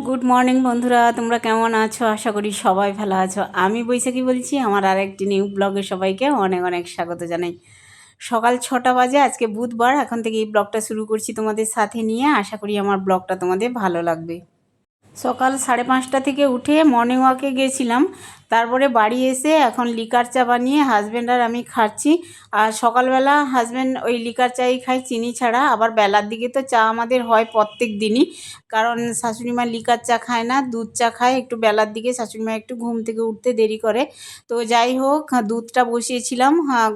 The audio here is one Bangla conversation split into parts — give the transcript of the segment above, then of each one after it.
গুড মর্নিং বন্ধুরা, তোমরা কেমন আছো? আশা করি সবাই ভালো আছো। আমি বৈশাখী বলছি। আমার আরেকটি নিউ ব্লগে সবাইকে অনেক অনেক স্বাগত জানাই। সকাল 6টা বাজে, আজকে বুধবার। এখন থেকে এই ব্লগটা শুরু করছি তোমাদের সাথে নিয়ে। আশা করি আমার ব্লগটা তোমাদের ভালো লাগবে। সকাল 5:30 থেকে উঠে মর্নিং ওয়াকে গেছিলাম। তারপরে বাড়ি এসে এখন লিকার চা বানিয়ে হাজব্যান্ড আর আমি খাচ্ছি। আর সকালবেলা হাজব্যান্ড ওই লিকার চাই খায়, চিনি ছাড়া। আবার বেলার দিকে তো চা আমাদের হয় প্রত্যেক দিনই, কারণ শাশুড়িমা লিকার চা খায় না, দুধ চা খায়। একটু বেলার দিকে শাশুড়িমা একটু ঘুম থেকে উঠতে দেরি করে। তো যাই হোক, দুধটা বসিয়েছিলাম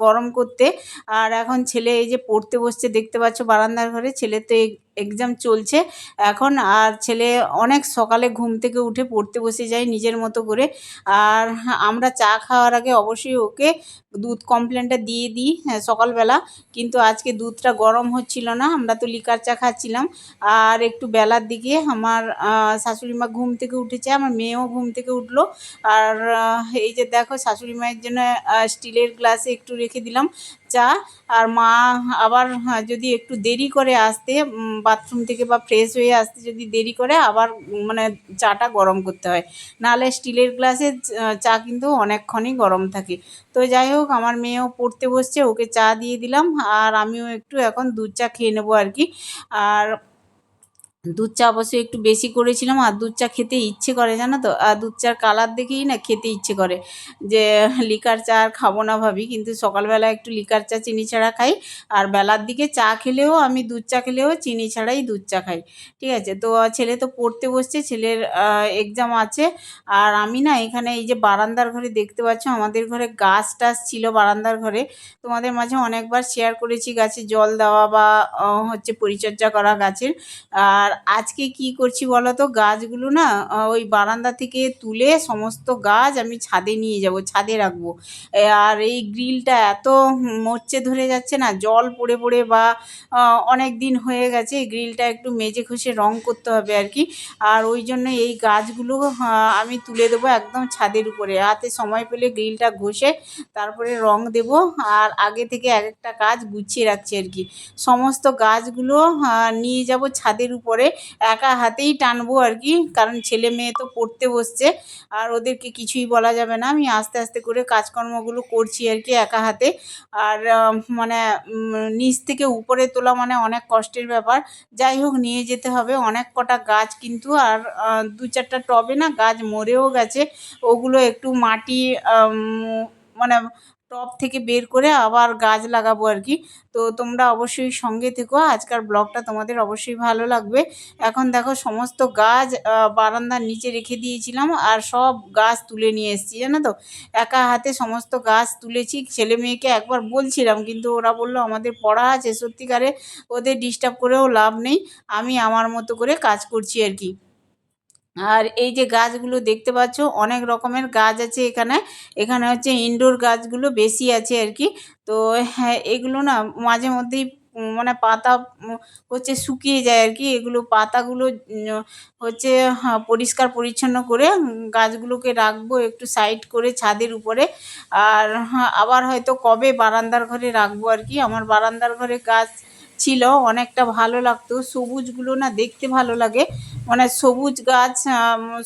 গরম করতে। আর এখন ছেলে এই যে পড়তে বসছে, দেখতে পাচ্ছ বারান্দার ঘরে। ছেলে তো এক্সাম চলছে এখন। আর ছেলে অনেক সকালে ঘুম থেকে উঠে পড়তে বসে যায় নিজের মতো করে। আর আমরা চা খাওয়ার আগে অবশ্যই ওকে দুধ কমপ্লেনটা দিয়ে দিই সকালবেলা। কিন্তু আজকে দুধটা গরম হচ্ছিল না, আমরা তো লিকার চা খাচ্ছিলাম। আর একটু বেলার দিকে আমার শাশুড়িমা ঘুম থেকে উঠেছে, আমার মেয়েও ঘুম থেকে উঠলো। আর এই যে দেখো, শাশুড়ি মায়ের জন্য স্টিলের গ্লাসে একটু রেখে দিলাম চা। আর মা আবার যদি একটু দেরি করে আসতে বাথরুম থেকে বা ফ্রেশ হয়ে আসতে, যদি দেরি করে আবার মানে চাটা গরম করতে হয়। নাহলে স্টিলের গ্লাসে চা কিন্তু অনেকক্ষণই গরম থাকে। তো যাই হোক, আমার মেয়েও পড়তে বসছে, ওকে চা দিয়ে দিলাম। আর আমিও একটু এখন দুধ চা খেয়ে নেবো আর কি। আর দুধ চা অবশ্যই একটু বেশি করেছিলাম। আর দুধ চা খেতে ইচ্ছে করে, জানো তো। আর দুধ চার কালার দেখেই না খেতে ইচ্ছে করে, যে লিকার চা আর খাবো না ভাবি। কিন্তু সকালবেলা একটু লিকার চা চিনি ছাড়া খাই। আর বেলার দিকে চা খেলেও, আমি দুধ চা খেলেও চিনি ছাড়াই দুধ চা খাই। ঠিক আছে। তো ছেলে তো পড়তে বসছে, ছেলের এক্সাম আছে। আর আমি না এখানে এই যে বারান্দার ঘরে দেখতে পাচ্ছ, আমাদের ঘরে গাছ টাছ ছিল বারান্দার ঘরে। তোমাদের মাঝে অনেকবার শেয়ার করেছি গাছে জল দেওয়া বা হচ্ছে পরিচর্যা করা গাছের। আর আজকে কি করছি বলো তো, গাছগুলো না ওই বারান্দা থেকে তুলে সমস্ত গাছ আমি ছাদে নিয়ে যাব, ছাদে রাখবো। আর এই গ্রিলটা এত মরচে ধরে যাচ্ছে না, জল পড়ে পড়ে বা অনেক দিন হয়ে গেছে। এই গ্রিলটা একটু মেজে ঘষে রং করতে হবে আর কি। আর ওই জন্য এই গাছগুলো আমি তুলে দেবো একদম ছাদের উপরে। হাতে সময় পেলে গ্রিলটা ঘষে তারপরে রং দেব। আর আগে থেকে এক একটা গাছ গুছিয়ে রাখছি আর কি। সমস্ত গাছগুলো নিয়ে যাব ছাদের উপরে, একা হাতেই টানবো আর কি। কারণ ছেলে মেয়ে তো পড়তে বসছে, আর ওদেরকে কিছুই বলা যাবে না। আমি আস্তে আস্তে করে কাজকর্মগুলো করছি আর কি একা হাতে। আর মানে নিচ থেকে উপরে তোলা মানে অনেক কষ্টের ব্যাপার। যাই হোক, নিয়ে যেতে হবে অনেক কটা গাছ কিন্তু। আর 2-4টা টবে না গাছ মরেও গেছে, ওগুলো একটু মাটি মানে টব থেকে বের করে আবার গাছ লাগাবো আর কি। তো তোমরা অবশ্যই সঙ্গে থেকো, আজকাল ব্লগটা তোমাদের অবশ্যই ভালো লাগবে। এখন দেখো, সমস্ত গাছ বারান্দার নিচে রেখে দিয়েছিলাম, আর সব গাছ তুলে নিয়ে এসেছি, জানো তো। একা হাতে সমস্ত গাছ তুলেছি। ছেলে মেয়েকে একবার বলছিলাম, কিন্তু ওরা বললো আমাদের পড়া আছে। সত্যিকারে ওদের ডিস্টার্ব করেও লাভ নেই, আমি আমার মতো করে কাজ করছি আর কি। আর এই যে গাছগুলো দেখতে পাচ্ছ, অনেক রকমের গাছ আছে এখানে। এখানে হচ্ছে ইনডোর গাছগুলো বেশি আছে আর কি। তো হ্যাঁ, এগুলো না মাঝে মধ্যেই মানে পাতা হচ্ছে শুকিয়ে যায় আর কি। এগুলো পাতাগুলো হচ্ছে পরিষ্কার পরিচ্ছন্ন করে গাছগুলোকে রাখবো একটু সাইড করে ছাদের উপরে। আর আবার হয়তো কবে বারান্দার ঘরে রাখবো আর কি। আমার বারান্দার ঘরে গাছ ছিল, অনেকটা ভালো লাগতো। সবুজগুলো না দেখতে ভালো লাগে, মানে সবুজ গাছ।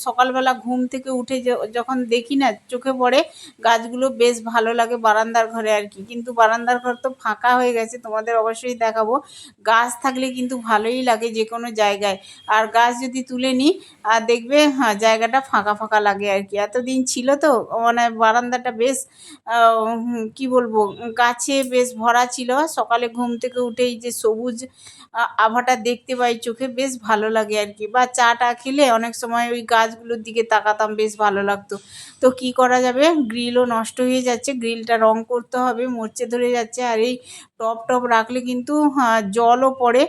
সকালবেলা ঘুম থেকে উঠে যখন দেখি না, চোখে পড়ে গাছগুলো, বেশ ভালো লাগে বারান্দার ঘরে আর কি। কিন্তু বারান্দার ঘর তো ফাঁকা হয়ে গেছে, তোমাদের অবশ্যই দেখাবো। গাছ থাকলে কিন্তু ভালোই লাগে যে কোনো জায়গায়। আর গাছ যদি তুলে নিই আর দেখবে জায়গাটা ফাঁকা ফাঁকা লাগে আর কি। এতদিন ছিল তো, মানে বারান্দাটা বেশ কি বলবো, গাছে বেশ ভরা ছিল। সকালে ঘুম থেকে উঠেই যে সবুজ আভাটা দেখতে পাই চোখে, বেশ ভালো লাগে আর কি। বা চাটা খেলে অনেক সময় ওই গাছগুলোর দিকে তাকাতাম, বেশ ভালো লাগতো। তো কি করা যাবে, গ্রিলও নষ্ট হয়ে যাচ্ছে, গ্রিলটা রং করতে হবে, মরচে ধরে যাচ্ছে। আর এই টব টব রাখলে কিন্তু জলও পড়ে,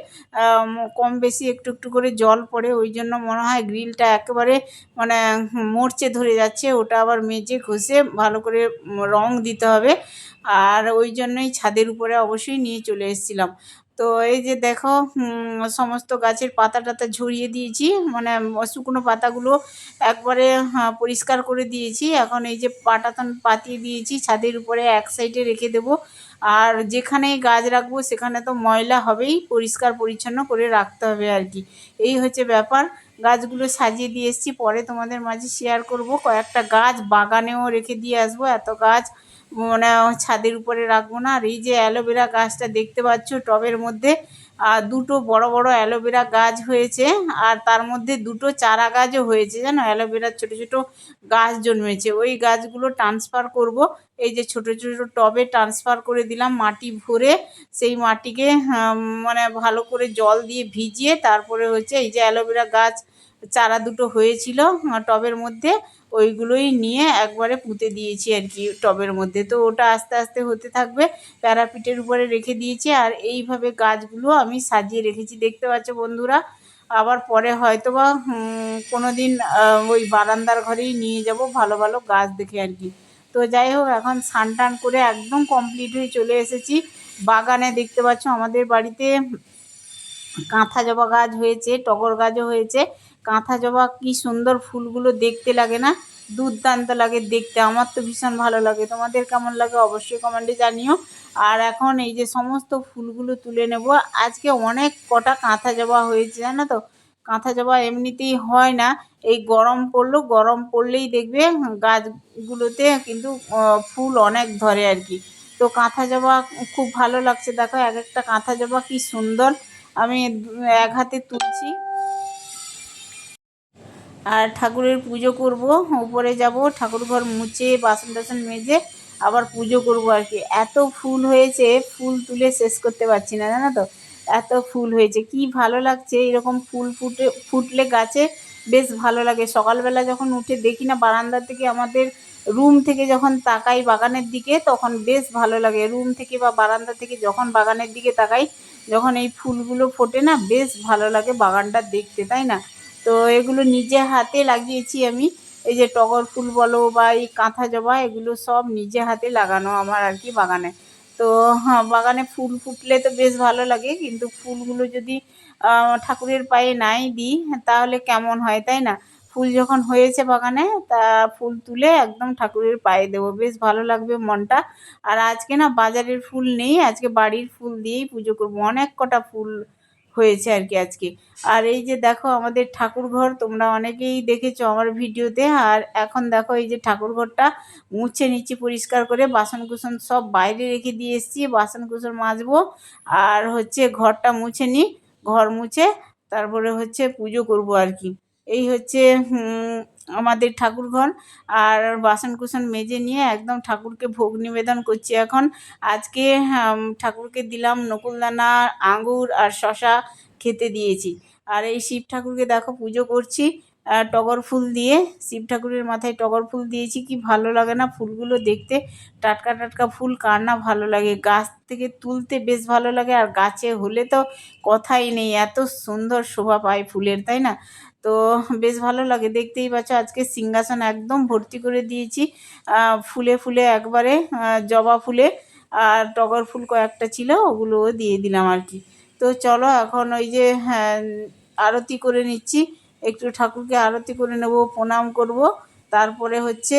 কম বেশি একটু একটু করে জল পড়ে। ওই জন্য মনে হয় গ্রিলটা একেবারে মানে মরচে ধরে যাচ্ছে। ওটা আবার মেজে ঘষে ভালো করে রং দিতে হবে। আর ওই জন্যই ছাদের উপরে অবশ্যই নিয়ে চলে এসেছিলাম। তো এই যে দেখো, সমস্ত গাছের পাতা টাতা ঝরিয়ে দিয়েছি, মানে শুকনো পাতাগুলো একবারে পরিষ্কার করে দিয়েছি। এখন এই যে পাটাতন পাতিয়ে দিয়েছি ছাদের উপরে, এক সাইডে রেখে দেবো। আর যেখানেই গাছ রাখবো সেখানে তো ময়লা হবেই, পরিষ্কার পরিচ্ছন্ন করে রাখতে হবে আর কি। এই হচ্ছে ব্যাপার। গাছগুলো সাজিয়ে দিয়ে এসেছি, পরে তোমাদের মাঝে শেয়ার করব। কয়েকটা গাছ বাগানেও রেখে দিয়ে আসবো, এত গাছ মানে ছাদের উপরে রাখবো না। আর এই যে অ্যালোভেরা গাছটা দেখতে পাচ্ছ টবের মধ্যে, আর দুটো বড় বড় অ্যালোভেরা গাছ হয়েছে, আর তার মধ্যে দুটো চারা গাছও হয়েছে জানো, অ্যালোভেরার ছোট ছোট গাছ জন্মেছে। ওই গাছগুলো ট্রান্সফার করব, এই যে ছোট ছোট টবে ট্রান্সফার করে দিলাম মাটি ভরে। সেই মাটিকে মানে ভালো করে জল দিয়ে ভিজিয়ে তারপরে হচ্ছে এই যে অ্যালোভেরা গাছ চারা দুটো হয়েছিল টবের মধ্যে, ওইগুলোই নিয়ে একবারে পুঁতে দিয়েছি আর কি টবের মধ্যে। তো ওটা আস্তে আস্তে হতে থাকবে, প্যারাপিটের উপরে রেখে দিয়েছি। আর এইভাবে গাছগুলো আমি সাজিয়ে রেখেছি দেখতে পাচ্ছ বন্ধুরা। আবার পরে হয়তো বা কোনো দিন ওই বারান্দার ঘরেই নিয়ে যাব ভালো ভালো গাছ দেখে আর কি। তো যাই হোক, এখন স্নান টান করে একদম কমপ্লিট হয়ে চলে এসেছি বাগানে। দেখতে পাচ্ছ আমাদের বাড়িতে কাঁথা জবা গাছ হয়েছে, টগর গাছও হয়েছে। কাঁথা জবা কি সুন্দর ফুলগুলো দেখতে লাগে না, দুর্দান্ত লাগে দেখতে। আমার তো ভীষণ ভালো লাগে, তোমাদের কেমন লাগে অবশ্যই কমেন্টে জানিও। আর এখন এই যে সমস্ত ফুলগুলো তুলে নেব। আজকে অনেক কটা কাঁথা জবা হয়েছে জানো তো। কাঁথা জবা এমনিতেই হয় না, এই গরম পড়লো, গরম পড়লেই দেখবে গাছগুলোতে কিন্তু ফুল অনেক ধরে আর কি। তো কাঁথা জবা খুব ভালো লাগছে, দেখো এক একটা কাঁথা জবা কি সুন্দর। আমি এক হাতে তুলছি। আর ঠাকুরের পুজো করব, উপরে যাব, ঠাকুর ঘর মুছে বাসন টাসন মেজে আবার পুজো করব আর কি। এত ফুল হয়েছে, ফুল তুলে শেষ করতে পারছি না জানো তো, এত ফুল হয়েছে। কি ভালো লাগছে এরকম ফুল ফুটলে গাছে, বেশ ভালো লাগে। সকালবেলা যখন উঠে দেখি না বারান্দা থেকে, আমাদের রুম থেকে যখন তাকাই বাগানের দিকে, তখন বেশ ভালো লাগে। রুম থেকে বা বারান্দা থেকে যখন বাগানের দিকে তাকাই, যখন এই ফুলগুলো ফোটে না, বেশ ভালো লাগে বাগানটা দেখতে, তাই না? তো এগুলো নিজে হাতে লাগিয়েছি আমি। এই যে টগর ফুল বলো বা এই কাঁথা জবা, এগুলো সব নিজে হাতে লাগানো আমার আর কি বাগানে। তো হ্যাঁ, বাগানে ফুল ফুটলে তো বেশ ভালো লাগে, কিন্তু ফুলগুলো যদি ঠাকুরের পায়ে নাই দিই তাহলে কেমন হয়, তাই না? ফুল যখন হয়েছে বাগানে, তা ফুল তুলে একদম ঠাকুরের পায়ে দেবো, বেশ ভালো লাগবে মনটা। আর আজকে না বাজারের ফুল নেই, আজকে বাড়ির ফুল দিয়েই পুজো করবো। অনেক কটা ফুল হয়েছে আর কি আজকে। আর এই যে দেখো আমাদের ঠাকুর ঘর, তোমরা অনেকেই দেখেছো আমার ভিডিওতে। আর এখন দেখো এই যে ঠাকুর ঘরটা মুছে নিচ্ছি পরিষ্কার করে, বাসন কুসন সব বাইরে রেখে দিয়ে এসেছি, বাসন কুসন মাজবো। আর হচ্ছে ঘরটা মুছে নিই, ঘর মুছে তারপরে হচ্ছে পুজো করব আর কি। এই হচ্ছে আমাদের ঠাকুর ঘর। আর বাসন কুসন মেজে নিয়ে একদম ঠাকুরকে ভোগ নিবেদন করছি এখন। আজকে ঠাকুরকে দিলাম নকুলদানা, আঙ্গুর আর শশা খেতে দিয়েছি। আর এই শিব ঠাকুরকে দেখো পুজো করছি টগর ফুল দিয়ে। শিব ঠাকুরের মাথায় টগর ফুল দিয়েছি, কি ভালো লাগে না ফুলগুলো দেখতে। টাটকা টাটকা ফুল কার না ভালো লাগে, গাছ থেকে তুলতে বেশ ভালো লাগে। আর গাছে হলে তো কথাই নেই, এত সুন্দর শোভা পায় ফুলের, তাই না? তো বেশ ভালো লাগে, দেখতেই পাচ্ছ আজকে সিংহাসন একদম ভর্তি করে দিয়েছি ফুলে ফুলে একবারে, জবা ফুলে। আর টগর ফুল কয়েকটা ছিল, ওগুলোও দিয়ে দিলাম আর কি। তো চলো এখন ওই যে আরতি করে নিচ্ছি, একটু ঠাকুরকে আরতি করে নেব, প্রণাম করব। তারপরে হচ্ছে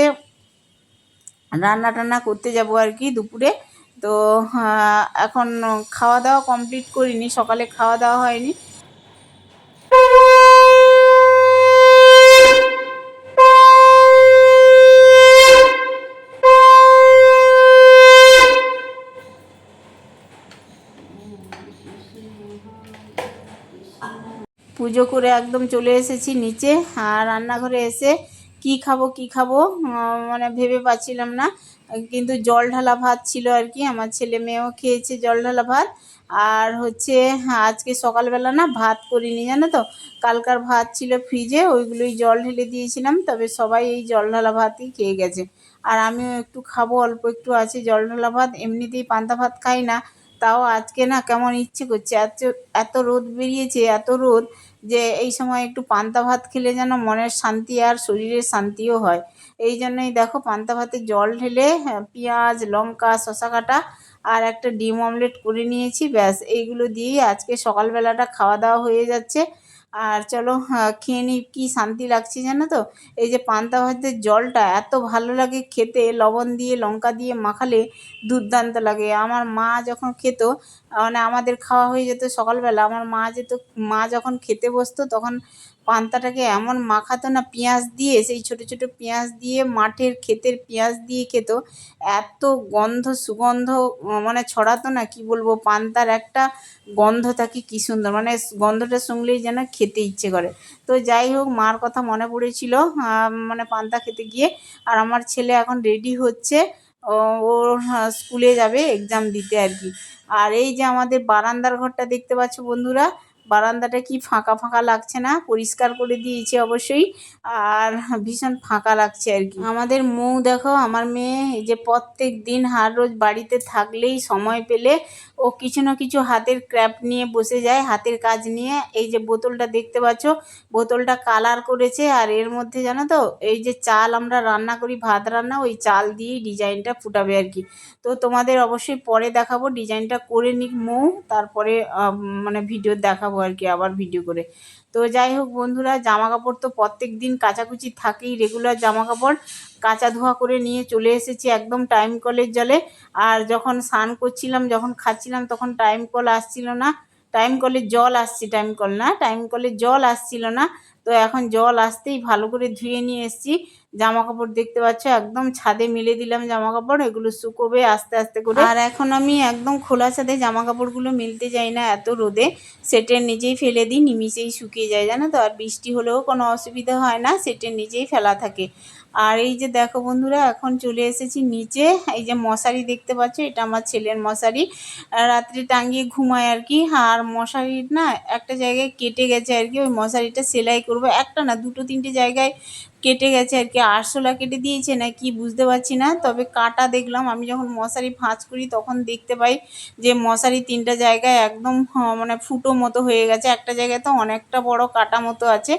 রান্না টান্না করতে যাব আর কি দুপুরে। তো এখন খাওয়া দাওয়া কমপ্লিট করিনি, সকালে খাওয়া দাওয়া হয়নি। পুজো করে একদম চলে এসেছি নিচে। আর রান্নাঘরে এসে কি খাবো কি খাবো মানে ভেবে পাচ্ছিলাম না, কিন্তু জল ঢালা ভাত ছিল আর কি, আমার ছেলে মেয়েও খেয়েছে জল ঢালা ভাত। আর হচ্ছে আজকে সকালবেলা না ভাত করিনি জানো তো, কালকার ভাত ছিল ফ্রিজে, ওইগুলোই জল ঢেলে দিয়েছিলাম, তবে সবাই এই জল ঢালা ভাতই খেয়ে গেছে। আর আমিও একটু খাবো, অল্প একটু আছে জল ঢালা ভাত, এমনিতেই পান্তা ভাত খাই না। তাও আজকে না কেমন ইচ্ছে করছে, এত এত রোদ বেরিয়েছে, এত রোদ, যে এই সময় একটু পান্তা ভাত খেলে যেন মনের শান্তি আর শরীরের শান্তিও হয়। এই জন্যই দেখো পান্তা ভাতে জল ঢেলে পেঁয়াজ লঙ্কা শসা কাটা আর একটা ডিম অমলেট করে নিয়েছি, ব্যাস এইগুলো দিয়েই আজকে সকালবেলাটা খাওয়া দাওয়া হয়ে যাচ্ছে। আর চলো খেয়ে নিই, কী শান্তি লাগছে জানো তো। এই যে পান্তা ভাতের জলটা এত ভালো লাগে খেতে, লবণ দিয়ে লঙ্কা দিয়ে মাখালে দুর্দান্ত লাগে। আমার মা যখন খেত, মানে আমাদের খাওয়া হয়ে যেত সকালবেলা, আমার মা যখন খেতে বসতো তখন পান্তাটাকে এমন মাখাতো না পেঁয়াজ দিয়ে, সেই ছোটো ছোটো পেঁয়াজ দিয়ে, মাঠের ক্ষেতের পেঁয়াজ দিয়ে খেত। এত গন্ধ সুগন্ধ মানে ছড়াতো না, কি বলবো, পান্তার একটা গন্ধ থাকে কী সুন্দর, মানে গন্ধটা শুনলেই যেন খেতে ইচ্ছে করে। তো যাই হোক, মার কথা মনে পড়েছিল মানে পান্তা খেতে গিয়ে। আর আমার ছেলে এখন রেডি হচ্ছে, ওর স্কুলে যাবে এক্সাম দিতে আর কি। আর এই যে আমাদের বারান্দার ঘরটা দেখতে পাচ্ছ বন্ধুরা, বারান্দাটা কি ফাঁকা ফাঁকা লাগছে না? পরিষ্কার করে দিয়েছি অবশ্যই, আর ভীষণ ফাঁকা লাগছে আর কি। আমাদের মৌ দেখো, আমার মেয়ে, এই যে প্রত্যেক দিন হার রোজ বাড়িতে থাকলেই সময় পেলে ও কিছু না কিছু হাতের ক্র্যাফট নিয়ে বসে যায়, হাতের কাজ নিয়ে। এই যে বোতলটা দেখতে পাচ্ছ, বোতলটা কালার করেছে, আর এর মধ্যে জানো তো, এই যে চাল আমরা রান্না করি, ভাত রান্না, ওই চাল দিয়েই ডিজাইনটা ফুটাবে আর কি। তো তোমাদের অবশ্যই পরে দেখাবো, ডিজাইনটা করে নিক মৌ, তারপরে মানে ভিডিও দেখাবো আর কি, আবার ভিডিও করে। তো যাই হোক বন্ধুরা, জামা কাপড় তো প্রত্যেক দিন কাচাকুচি থাকেই, রেগুলার জামা কাপড় কাচা ধোয়া করে নিয়ে চলে এসেছি একদম টাইম কলের জলে। আর যখন স্নান করছিলাম, যখন খাচ্ছিলাম, তখন টাইম কল আসছিল না, টাইম কলের জল আসছে, টাইম কল না, টাইম কলের জল আসছিল না। তো এখন জল আসতেই ভালো করে ধুয়ে নিয়ে এসেছি। জামা কাপড় দেখতে পাচ্ছ একদম ছাদে মেলে দিলাম, জামা কাপড় এগুলো শুকোবে আস্তে আস্তে করে। আর এখন আমি একদম খোলা ছাদে জামা কাপড়গুলো মেলতে যাই না, এত রোদে সেটের নিচেই ফেলে দিই, নিমিষেই শুকিয়ে যায় জানো তো। আর বৃষ্টি হলেও কোনো অসুবিধা হয় না, সেটের নিচেই ফেলা থাকে। আর এই যে দেখো বন্ধুরা, এখন চলে এসেছি নিচে। এই যে মশারি দেখতে পাচ্ছ, এটা আমার ছেলের মশারি, রাত্রে টাঙিয়ে ঘুমায় আর কি। আর মশারির না একটা জায়গায় কেটে গেছে আর কি, ওই মশারিটা সেলাই করবো, একটা না দুটো তিনটে জায়গায় কেটে গেছে আর কি। আরশোলা কেটে দিয়েছে না কি বুঝতে পারছি না, তবে কাটা দেখলাম। আমি যখন মশারি ভাঁজ করি তখন দেখতে পাই যে মশারি তিনটা জায়গায় একদম মানে ফুটো মতো হয়ে গেছে, একটা জায়গায় তো অনেকটা বড় কাটা মতো আছে।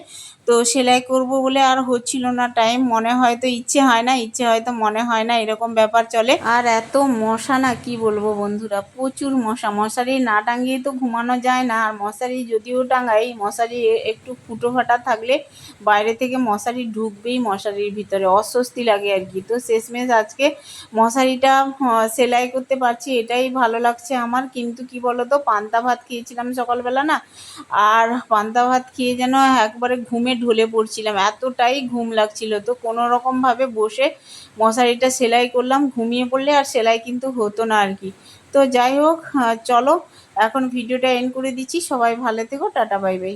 তো সেলাই করব বলে আর হচ্ছিল না টাইম, মনে হয়তো ইচ্ছে হয় না, ইচ্ছে হয়তো মনে হয় না, এরকম ব্যাপার চলে। আর এত মশা না, কি বলবো বন্ধুরা, প্রচুর মশা। মশারি না টাঙিয়ে তো ঘুমানো যায় না, আর মশারি যদিও টাঙাই, মশারি একটু ফুটো ফাটা থাকলে বাইরে থেকে মশারি ঢুকবেই মশারির ভিতরে, অস্বস্তি লাগে আর কি। তো শেষমেশ আজকে মশারিটা সেলাই করতে পারছি, এটাই ভালো লাগছে আমার। কিন্তু কি বলো তো, পান্তা ভাত খেয়েছিলাম সকালবেলা না, আর পান্তা ভাত খেয়ে যেন একবারে ঘুমে ঢলে পড়ছিলাম, এতটাই ঘুম লাগছিল। তো কোনো রকমভাবে বসে মশারিটা সেলাই করলাম, ঘুমিয়ে পড়লে আর সেলাই কিন্তু হতো না আর কি। তো যাই হোক, চলো এখন ভিডিওটা এন্ড করে দিচ্ছি। সবাই ভালো থেকো, টাটা বাই বাই।